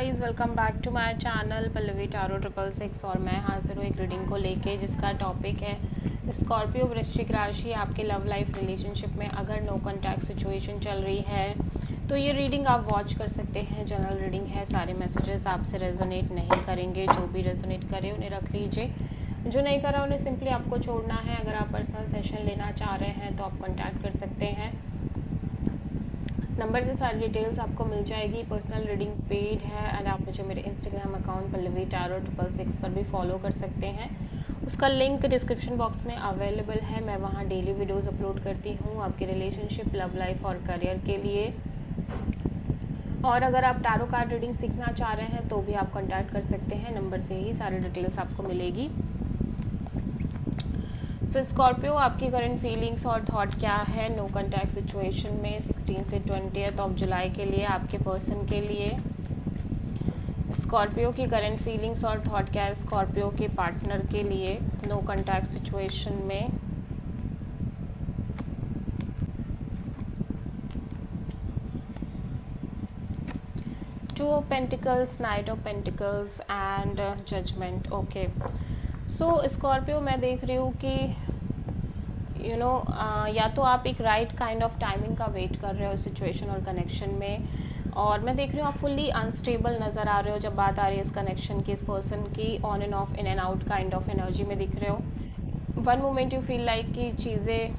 Guys, welcome back to my channel Pallavi tarot 666 और मैं हाजिर हूँ एक रीडिंग को लेके जिसका टॉपिक है स्कॉर्पियो वृश्चिक राशि। आपके लव लाइफ रिलेशनशिप में अगर नो कॉन्टैक्ट सिचुएशन चल रही है तो ये रीडिंग आप वॉच कर सकते हैं। जनरल रीडिंग है, सारे मैसेजेस आपसे रेजोनेट नहीं करेंगे। जो भी रेजोनेट करे उन्हें रख लीजिए, जो नहीं करा उन्हें सिंपली आपको छोड़ना है। अगर आप पर्सनल सेशन लेना चाह रहे हैं तो आप कॉन्टैक्ट कर सकते हैं। नंबर से सारी डिटेल्स आपको मिल जाएगी। पर्सनल रीडिंग पेड है एंड आप मुझे मेरे इंस्टाग्राम अकाउंट पल्लवी टारो 666 पर भी फॉलो कर सकते हैं। उसका लिंक डिस्क्रिप्शन बॉक्स में अवेलेबल है। मैं वहाँ डेली वीडियोस अपलोड करती हूँ आपके रिलेशनशिप, लव लाइफ और करियर के लिए। और अगर आप टारो कार्ड रीडिंग सीखना चाह रहे हैं तो भी आप कॉन्टैक्ट कर सकते हैं। नंबर से ही सारी डिटेल्स आपको मिलेगी। सो स्कॉर्पियो, आपकी करंट फीलिंग्स और थॉट क्या है नो कॉन्टैक्ट सिचुएशन में 16 से 20 ऑफ जुलाई के लिए आपके पर्सन के लिए। स्कॉर्पियो की करंट फीलिंग्स और थॉट क्या है स्कॉर्पियो के पार्टनर के लिए नो कॉन्टैक्ट सिचुएशन में। Two of pentacles, knight of pentacles and judgement. Okay, so Scorpio, मैं देख रही हूँ कि या तो आप एक राइट काइंड ऑफ टाइमिंग का वेट कर रहे हो सिचुएशन और कनेक्शन में, और मैं देख रही हूँ आप फुल्ली अनस्टेबल नज़र आ रहे हो जब बात आ रही है इस कनेक्शन की, इस पर्सन की। On end of, in and out kind of energy में दिख रहे हो। One moment you feel like कि चीज़ें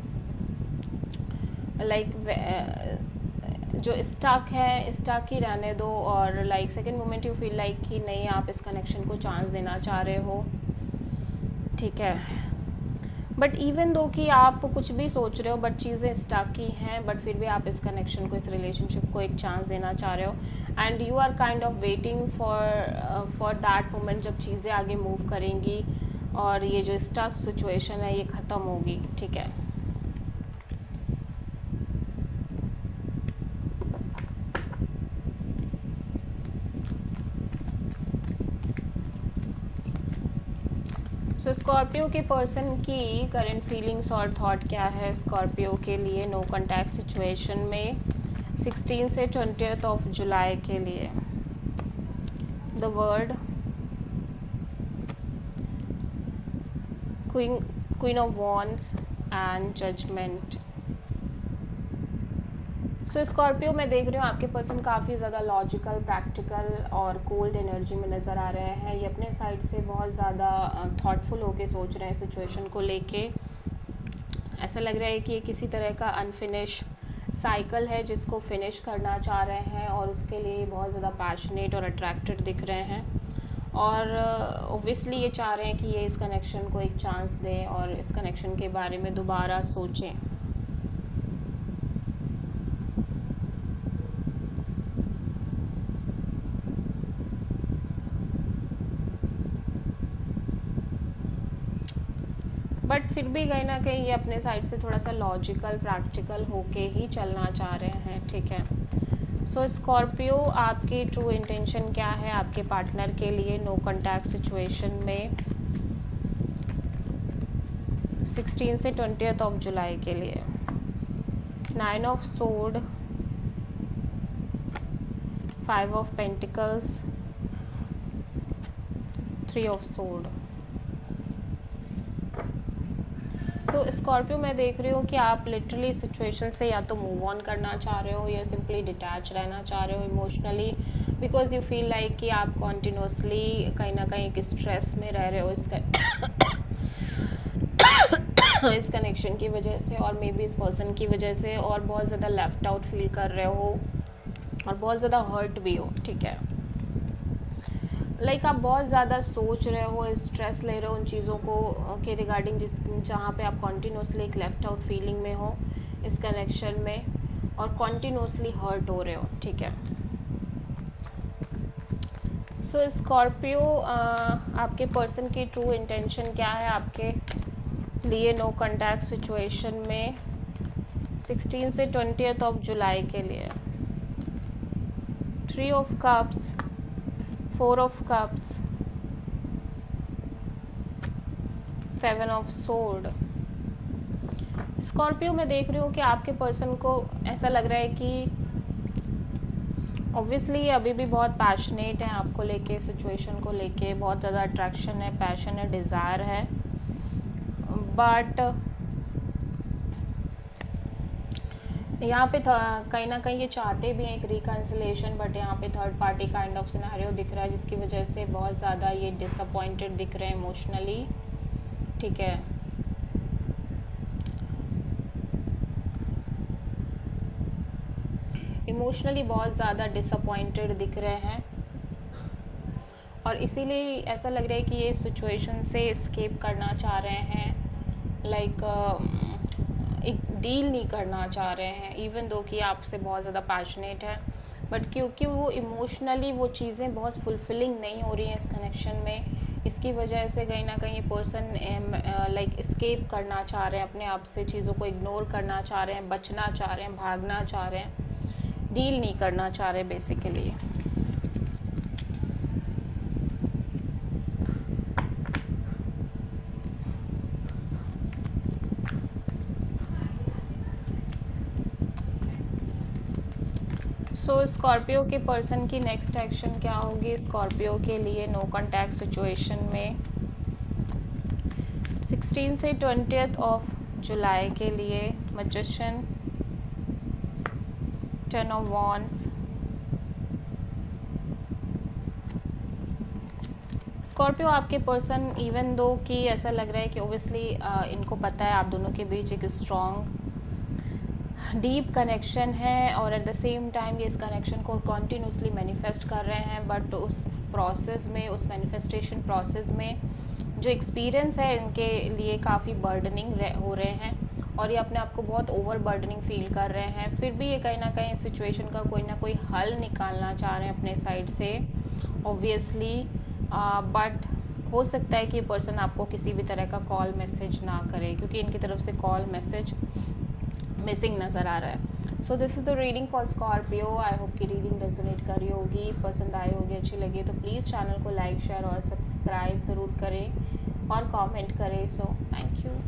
जो स्टक ही रहने दो, और second moment you feel like कि नहीं, आप इस कनेक्शन को चांस देना चाह रहे हो। ठीक है, बट इवन दो कि आप कुछ भी सोच रहे हो बट चीज़ें स्टक ही हैं, बट फिर भी आप इस कनेक्शन को, इस रिलेशनशिप को एक चांस देना चाह रहे हो। And you are kind of waiting for that moment जब चीज़ें आगे मूव करेंगी और ये जो स्टक सिचुएशन है ये ख़त्म होगी। ठीक है, सो स्कॉर्पियो के पर्सन की करंट फीलिंग्स और थॉट क्या है स्कॉर्पियो के लिए नो कॉन्टैक्ट सिचुएशन में 16 से 20 ऑफ जुलाई के लिए। The world queen of wands and judgement. So Scorpio, मैं देख रही हूँ आपके पर्सन काफ़ी ज़्यादा लॉजिकल, प्रैक्टिकल और कोल्ड एनर्जी में नज़र आ रहे हैं। ये अपने साइड से बहुत ज़्यादा थॉटफुल होके सोच रहे हैं सिचुएशन को लेके। ऐसा लग रहा है कि ये किसी तरह का अनफिनिश साइकिल है जिसको फिनिश करना चाह रहे हैं, और उसके लिए बहुत ज़्यादा पैशनेट और अट्रैक्टेड दिख रहे हैं। और ओब्वियसली ये चाह रहे हैं कि ये इस कनेक्शन को एक चांस दें और इस कनेक्शन के बारे में दोबारा सोचें। बट फिर भी कहीं ना कहीं ये अपने साइड से थोड़ा सा लॉजिकल, प्रैक्टिकल होके ही चलना चाह रहे हैं। ठीक है, सो स्कॉर्पियो, आपकी ट्रू इंटेंशन क्या है आपके पार्टनर के लिए नो कॉन्टैक्ट सिचुएशन में 16 से 20 ऑफ जुलाई के लिए। 9 of sword, 5 of pentacles, 3 of sword. So Scorpio, मैं देख रही हूँ कि आप लिटरली सिचुएशन से या तो मूव ऑन करना चाह रहे हो या सिंपली डिटैच रहना चाह रहे हो emotionally, because you feel like कि आप कॉन्टिन्यूसली कहीं ना कहीं एक स्ट्रेस में रह रहे हो इस कनेक्शन की वजह से, और मे बी इस पर्सन की वजह से, और बहुत ज़्यादा लेफ्ट आउट फील कर रहे हो और बहुत ज़्यादा हर्ट भी हो। ठीक है, आप बहुत ज़्यादा सोच रहे हो, स्ट्रेस ले रहे हो उन चीज़ों को के रिगार्डिंग जहाँ पे आप कॉन्टिन्यूसली एक लेफ्ट आउट फीलिंग में हो इस कनेक्शन में, और कॉन्टिन्यूसली हर्ट हो रहे हो। ठीक है, सो स्कॉर्पियो, आपके पर्सन की ट्रू इंटेंशन क्या है आपके लिए नो कॉन्टैक्ट सिचुएशन में 16 से 20 ऑफ जुलाई के लिए। 3 of cups, 4 of cups, 7 of sword. Scorpio, मैं देख रही हूँ कि आपके पर्सन को ऐसा लग रहा है कि ऑब्वियसली अभी भी बहुत पैशनेट हैं आपको लेके, सिचुएशन को लेके बहुत ज़्यादा अट्रैक्शन है, पैशन है, डिज़ायर है, बट यहाँ पे कहीं ना कहीं ये चाहते भी हैं एक रिकन्सिलेशन, बट यहाँ पे third party kind of scenario दिख रहा है जिसकी वजह से बहुत ज़्यादा ये डिसअपॉइंटेड दिख रहे हैं इमोशनली। ठीक है, इमोशनली बहुत ज़्यादा डिसअपॉइंटेड दिख रहे हैं और इसीलिए ऐसा लग रहा है कि ये सिचुएशन से एस्केप करना चाह रहे हैं, लाइक एक डील नहीं करना चाह रहे हैं इवन दो कि आपसे बहुत ज़्यादा पैशनेट है, बट क्योंकि वो इमोशनली वो चीज़ें बहुत फुलफिलिंग नहीं हो रही हैं इस कनेक्शन में, इसकी वजह से कहीं ना कहीं ये पर्सन लाइक एस्केप करना चाह रहे हैं अपने आप से, चीज़ों को इग्नोर करना चाह रहे हैं, बचना चाह रहे हैं, भागना चाह रहे हैं, डील नहीं करना चाह रहे बेसिकली। सो स्कॉर्पियो के पर्सन की नेक्स्ट एक्शन क्या होगी स्कॉर्पियो के लिए नो कॉन्टैक्ट सिचुएशन में 16 से 20 ऑफ जुलाई के लिए? Magician, 10 of wands. स्कॉर्पियो आपके पर्सन इवन दो कि ऐसा लग रहा है कि ओबियसली इनको पता है आप दोनों के बीच एक स्ट्रॉन्ग डीप कनेक्शन है और एट द सेम टाइम ये इस कनेक्शन को कॉन्टीन्यूसली मैनिफेस्ट कर रहे हैं, बट उस प्रोसेस में, उस मैनिफेस्टेशन प्रोसेस में जो एक्सपीरियंस है इनके लिए काफ़ी बर्डनिंग हो रहे हैं और ये अपने आप को बहुत ओवर बर्डनिंग फील कर रहे हैं। फिर भी ये कहीं ना कहीं सिचुएशन का कोई ना कोई हल निकालना चाह रहे हैं अपने साइड से ऑब्वियसली, बट हो सकता है कि ये पर्सन आपको किसी भी तरह का कॉल मैसेज ना करे क्योंकि इनकी तरफ से कॉल मैसेज मिसिंग नज़र आ रहा है। So this is the reading for Scorpio. I hope कि रीडिंग रेजोनेट करी होगी, पसंद आई होगी, अच्छी लगी तो प्लीज़ चैनल को लाइक, शेयर और सब्सक्राइब ज़रूर करें और कमेंट करें। So thank you.